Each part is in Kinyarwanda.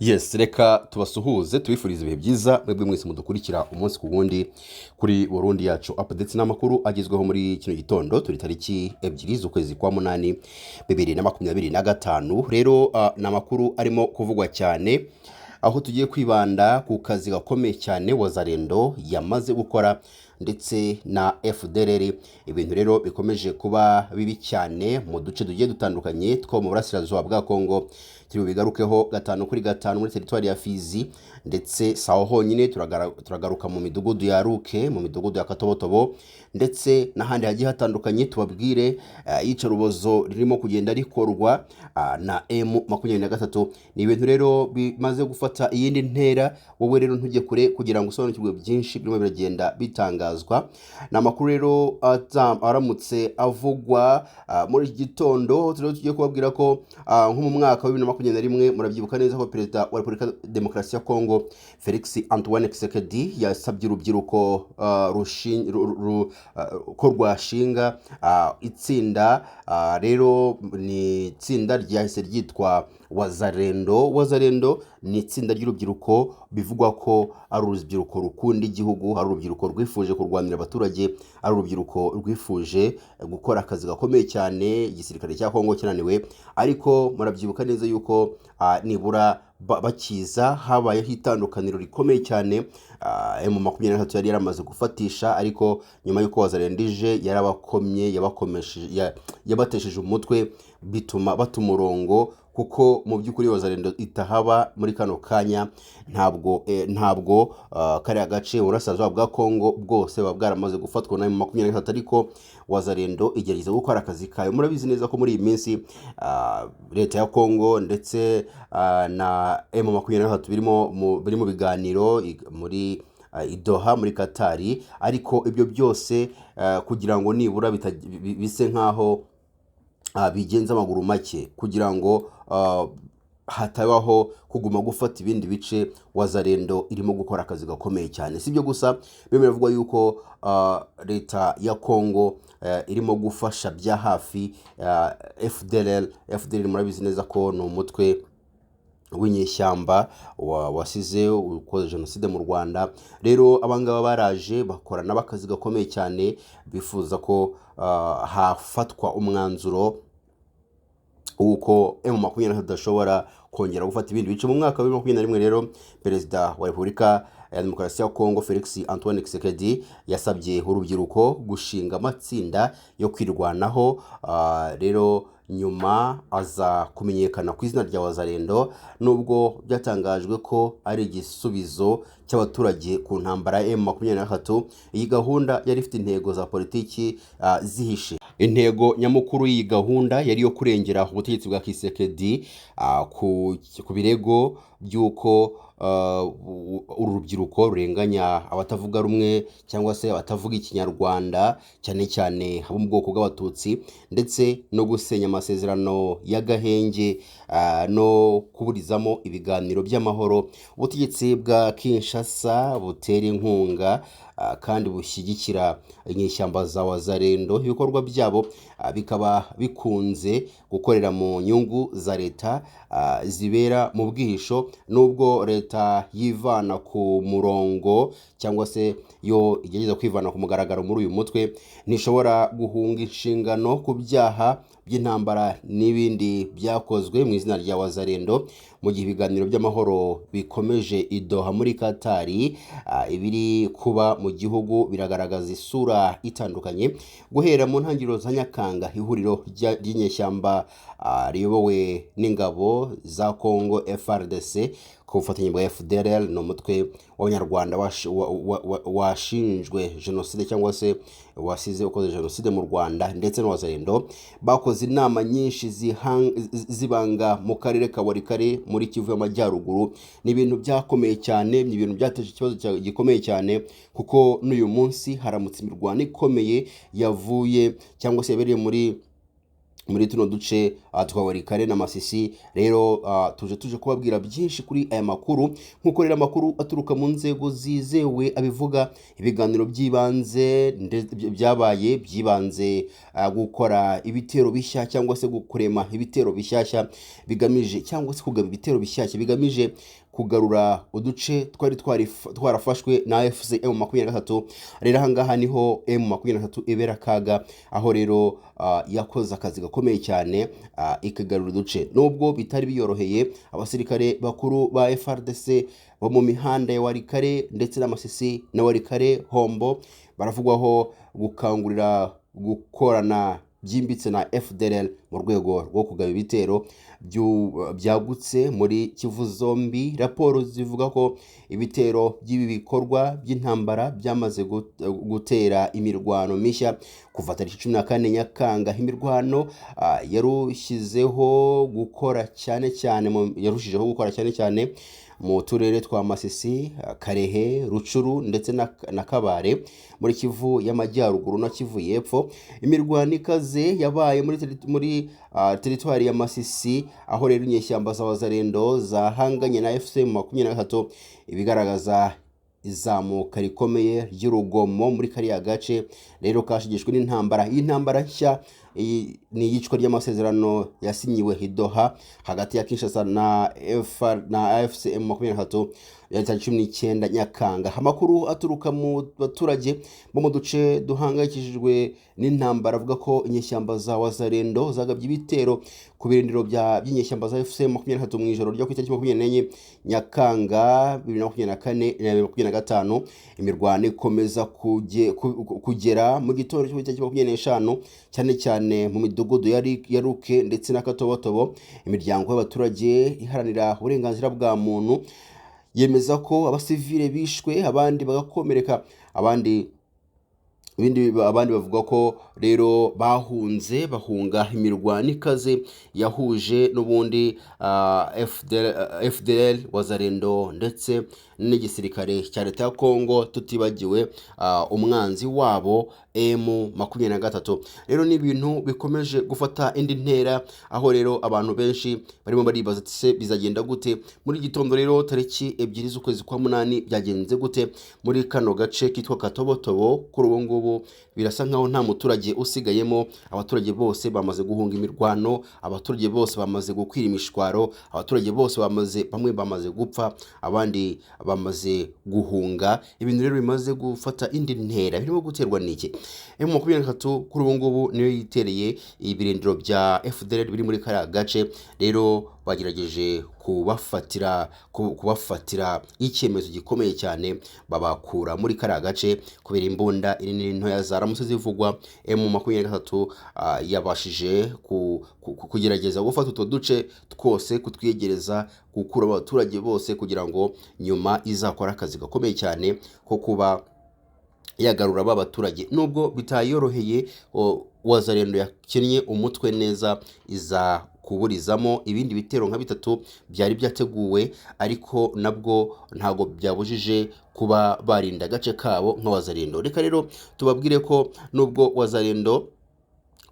Yes, reka tubasuhuze tubifurize ibihe byiza mwebwe mwese mudukurikira umunsi ku wundi kuri Burundi yacu updates n'amakuru agezweho muri kino gitondo turi tariki 2 z'ukwezi kwa munani 2025. Rero n'amakuru arimo kuvugwa cyane aho tugiye kwibanda ku kazi gakomeye cyane wazarendo yamaze gukora ndetse na FDLR. Ibintu rero bikomeje kuba bibi cyane mu duce tugiye dutandukanye two mu burasirazuba bwa Kongo. Bigarukeho 5 muri territoire ya Fizi ndetse saho honyine turagaruka mu midugudu ya Ruke, mu midugudu ya Katobotobo ndetse n'ahandi hagiye hatandukanye tubabwire iyicarubozo ririmo kugenda rikorwa na M23. Ni ibintu rero bimaze gufata iyindi ntera. Wowe rero ntujye kure kugira ngo usobanukirwe byinshi birimo biragenda bitangazwa. N'amakuru rero aramutse avugwa muri Gitondo. Tugiye kubabwira ko nko mu mwaka wa 2021 murabyibuka neza ko Perezida wa Repubulika Demokarasi ya Kongo Felix Antoine Tshisekedi yasabye urubyiruko ko rwashinga itsinda. Rero ni itsinda ryahise ryitwa Wazarendo ni itsinda ry'urubyiruko bivugwa ko ari urubyiruko rukunda igihugu, ari urubyiruko rwifuje kurwanira abaturage, ari urubyiruko rwifuje gukora akazi gakomeye cyane igisirikare cya Kongo kinaniwe. Ariko murabyibuka neza yuko nibura bakiza habayeho itandukaniro rikomeye cyane. M23 yari yaramaze gufatisha, ariko nyuma yuko wazarendije yarabakomye yabatesheje umutwe bituma batumurongo, kuko mu by'ukuri wazarendo itahaba muri kano kanya. Ntabwo kare agace urasazwa bwa Kongo bwose babwaramaze gufatwa na M23, ariko wazarendo igerageza gukora akazi kayo. Murabizi neza ko muri iyi minsi leta ya Kongo ndetse na M23 biri mu biganiro muri Doha muri Katari, ariko ibyo byose kugira ngo nibura bise nkaho bigenza amaguru make, kugira ngo hatabaho kuguma gufata ibindi bice. Wazarendo irimo gukora akazi gakomeye cyane. Sibyo gusa, bivugwa yuko leta ya Kongo irimo gufasha bya hafi FDLR. Murabizi neza ko ni umutwe w'inyeshyamba wasize ukoze jenoside mu Rwanda. Rero abangaba baraje bakora n'abakazi gakomeye cyane, bifuza ko hafatwa umwanzuro uko M23 adashobora kongera gufata ibindi bice. Mu mwaka wa 2021 rero Perezida wa Repubulika ya Demokarasi ya Kongo Felix Antoine Tshisekedi yasabye urubyiruko gushinga amatsinda yo kwirwanaho. Rero nyuma aza kumenyekana ku izina rya Wazarendo, nubwo byatangajwe ko ari igisubizo cy'abaturage ku ntambara ya M23. Iyi gahunda yari ifite intego za politiki zihishe. Intego nyamukuru y'iyi gahunda yari yo kurengera ubutegetsi bwa Tshisekedi ku birego by'uko uru rubyiruko rurenganya abatavuga rumwe cyangwa se abatavuga ikinyarwanda, cyane cyane abo mu bwoko bw'abatutsi, ndetse no gusenya amasezerano y'agahenge no kuburizamo ibiganiro by'amahoro. Ubutegetsi bwa Kinshasa butera inkunga kandi bushyigikira inyeshyamba za Wazarendo. Ibikorwa byabo bikaba bikunze gukorera mu nyungu za leta zibera mu bwihisho. Nubwo leta yivana ku murongo cyangwa se yo igerageza kwivana ku mugaragaro muri uyu mutwe, ntishobora guhunga inshingano ku byaha by'intambara n'ibindi byakozwe mu izina rya Wazarendo. Mu gihe ibiganiro by'amahoro bikomeje i Doha muri Katari, ibiri kuba mu gihugu biragaragaza isura itandukanye. Guhera mu ntangiriro za Nyakanga, ihuriro ry'inyeshyamba riyobowe n'ingabo za Kongo FARDC ku bufatanye bwa FDLR, no mutwe w'Abanyarwanda washinjwe jenoside cyangwa se wasize ukoze jenoside mu Rwanda, ndetse n'Wazarendo bakoze inama nyinshi zibanga mu karere ka Warikare muri Kivu y'Amajyaruguru. Ni ibintu byakomeye cyane, ni ibintu byateje ikibazo gikomeye cyane, kuko n'uyu munsi haramutse imirwano ikomeye yavuye cyangwa se yabereye muri tuno duce twa warikare na masisi. Rero tuje kubabwira byinshi kuri aya makuru, nkuko rero amakuru aturuka mu nzego zizewe abivuga. Ibiganiro byibanze byabaye byibanze gukora ibitero bishya cyangwa se gukurema ibitero bishyashya bigamije, cyangwa se kugaba ibitero bishyashya bigamije kugarura uduce twarafashwe na FC M23. Rero ahangaha niho M23 ibera kaga, aho rero yakoze akazi gakomeye cyane ikagarura uduce. Nubwo bitari biyoroheye, abasirikare bakuru ba FRDC bo mu mihanda ya warikare ndetse n'amasisi na warikare hombo baravugwaho gukangurira gukorana byimbitse na FDLR mu rwego rwo kugaba ibitero byagutse muri Kivu zombi. Raporo zivuga ko ibitero by'ibi bikorwa by'intambara byamaze gutera imirwano mishya kuva tariki 14 Nyakanga. Imirwano yarushijeho gukora cyane cyane mu turere twa Masisi, Karehe, Rucuru ndetse na Kabare muri Kivu y'Amajyaruguru na Kivu y'Epfo. Imirwano ikaze yabaye muri teritwari ya Masisi, aho rero inyeshyamba za Wazalendo zahanganye na FM23, ibigaragaza izamuka rikomeye ry'urugomo muri kariya gace. Rero kashigishwe n'intambara. Iyi ntambara nshya ni iyicwa ry'amasezerano yasinyiwe Hidoha hagati ya Kinshasa na AFC M23 ya 19 Nyakanga. Amakuru aturuka mu baturage bo mu duce duhangayikishijwe n'intambara avuga ko inyeshyamba za Wazalendo zagabye ibitero ku birindiro by'inyeshyamba za FC M23 mu ijoro ryo ku itariki 24 Nyakanga 2024-2025. Imirwano ikomeza kugera mu gitondo cyo ku itariki 25 cyane cyane mu midugudu ya Ruke ndetse na Katobotobo. Imiryango y'abaturage iharanira uburenganzira bwa muntu yemeza ko abasivile bishwe, abandi bagakomereka, abandi bavuga ko rero bahunga imirwano ikaze yahuje n'ubundi FDLR, Wazalendo ndetse n'igisirikare cya leta ya Kongo, tutibagiwe umwanzi wabo M23. Rero ni ibintu bikomeje gufata indi ntera, aho rero abantu benshi barimo baribaza se bizagenda gute muri Gitondo. Rero tariki 2 z'ukwezi kwa 8 byagenze gute muri kano gace kitwa Katobotobo. Kuri ubu ngubu birasa nkaho nta muturage usigayemo, abaturage bose bamaze guhunga imirwano, abaturage bose bamaze gukwira imishwaro, abaturage bose bamwe bamaze gupfa, abandi bamaze guhunga. Ibintu rero bimaze gufata indi ntera. Birimo guterwa n'iki? M23 kuri ubu ngubu niyo yitereye ibirindiro bya FDLR biri muri kariya gace. Rero bagerageje kubafatira icyemezo gikomeye cyane, babakura muri kariya gace kubera imbunda inini ntoya zaramutse zivugwa. M23 yabashije kugerageza gufata utwo duce twose, kutwiyegereza, gukura abaturage bose kugira ngo nyuma izakora akazi gakomeye cyane ko kuba yagarura abaturage. Nubwo bitayoroheye, Wazalendo yakinnye umutwe neza, iza kuburizamo ibindi bitero nka 3 byari byateguwe, ariko nabwo ntago byabujije kuba barinda gace kabo nka Wazalendo. Reka rero tubabwire ko nubwo Wazalendo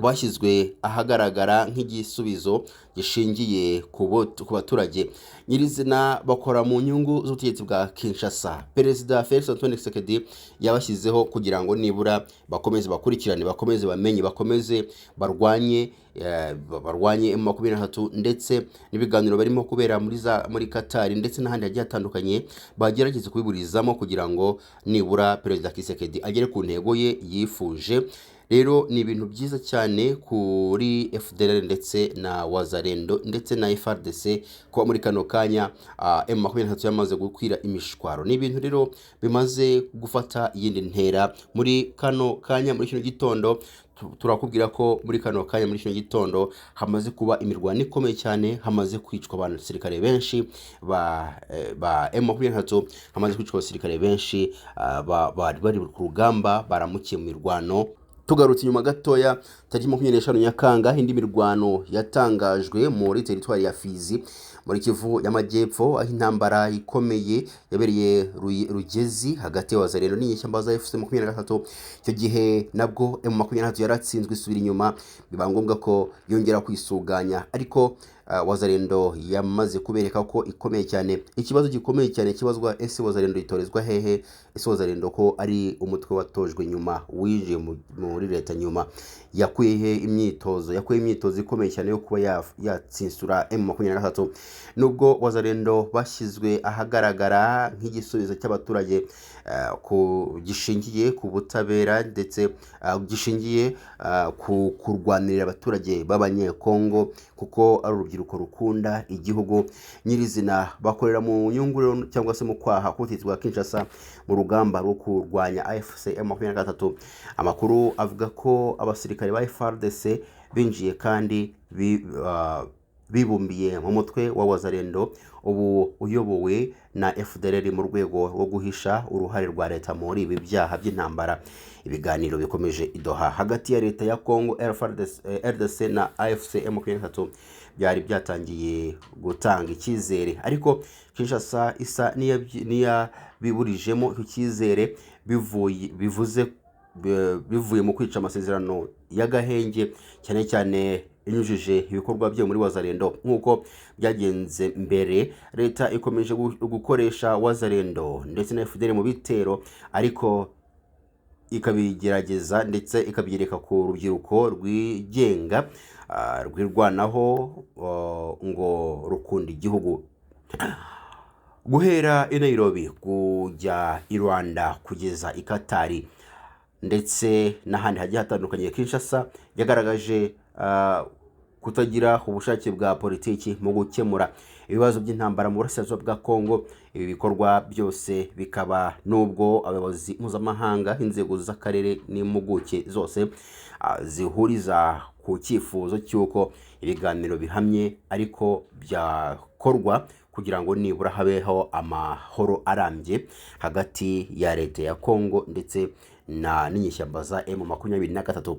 bashyizwe ahagaragara nk'igisubizo gishingiye ku baturage nyirizina, bakora mu nyungu z'ubutegetsi bwa Kinshasa. Perezida Felix Antoine Tshisekedi yabashyizeho kugira ngo nibura bakomeze bakurikirane, bakomeze bamenye, bakomeze barwanye M23 ndetse n'ibiganiro barimo kubera muri Qatar ndetse n'ahandi hagiye hatandukanye, bagerageze kubiburizamo kugira ngo nibura Perezida Tshisekedi agere ku ntego ye yifuje. Rero ni ibintu byiza cyane kuri FDLR ndetse na Wazalendo ndetse na FRDC ko muri kano kanya M23 yamaze gukwira imishwaro. Ni ibintu rero bimaze gufata yindi ntera muri kano kanya. Muri kino gitondo turakubwira ko muri kano kanya muri kino gitondo hamaze kuba imirwano ikomeye cyane, hamaze kwicwa abasirikare benshi ba M23, hamaze kwicwa abasirikare benshi bari ku rugamba, baramukiye mu mirwano Tugarutse inyuma gatoya, tariki 25 Nyakanga, indi mirwano yatangajwe muri teritwari ya Fizi muri Kivu y'Amajyepfo, aho intambara ikomeye yabereye Rugezi hagati ya Wazalendo n'inyeshyamba za FC23. Icyo gihe nabwo M23 yaratsinzwe isubira inyuma, biba ngombwa ko yongera kwisuganya, ariko Wazalendo yamaze kubereka ko ikomeye cyane. Ikibazo gikomeye cyane kibazwa ese Wazalendo itorezwa hehe, ese Wazalendo ko ari umutwe watojwe nyuma wije muri leta nyuma yakuye imyitozo ikomeye cyane yo kuba yatsinsura M23. Nubwo Wazalendo bashyizwe ahagaragara nk'igisubizo cy'abaturage ku gishingiye ku butabera ndetse gishingiye ku kurwanirira abaturage b'Abanyekongo, kuko ari urubyiruko rukunda igihugu nyirizina, bakorera mu nyunguriro cyangwa se mu kwaha kutitwa Kinshasa mu rugamba rwo kurwanya AFC M23. Amakuru avuga ko abasirikare ba FARDC binjiye kandi bibumbiye mu mutwe wa Wazalendo ubu uyobowe na FDLR mu rwego rwo guhisha uruhare rwa leta muri ibi byaha by'intambara. Ibiganiro bikomeje idoha hagati ya leta ya Kongo RDC na AFC M23 byari byatangiye gutanga icyizere, ariko Kinshasa isa niya biburijemo icyizere bivuye mu kwica amasezerano y'agahenge, cyane cyane inyujije ibikorwa byo muri Wazalendo nk'uko byagenze mbere. Leta ikomeje gukoresha Wazalendo ndetse na FDL mu bitero, ariko ikabigerageza ndetse ikabyereka ku rubyiruko rwigenga rwirwanaho ngo rukunda igihugu. Guhera i Nairobi kujya i Rwanda kugeza i Katari ndetse n'ahandi hagiye hatandukanye, Kinshasa yagaragaje kutagira ubushake bwa politiki mu gukemura ibibazo by'intambara mu burasirazuba bwa Kongo. Ibi bikorwa byose bikaba nubwo abayobozi mpuzamahanga, inzego z'akarere n'impuguke zose zihuriza ku cyifuzo cy'uko ibiganiro bihamye ariko byakorwa kugira ngo nibura habeho amahoro arambye hagati ya leta ya Kongo ndetse n'inyeshyamba za M23.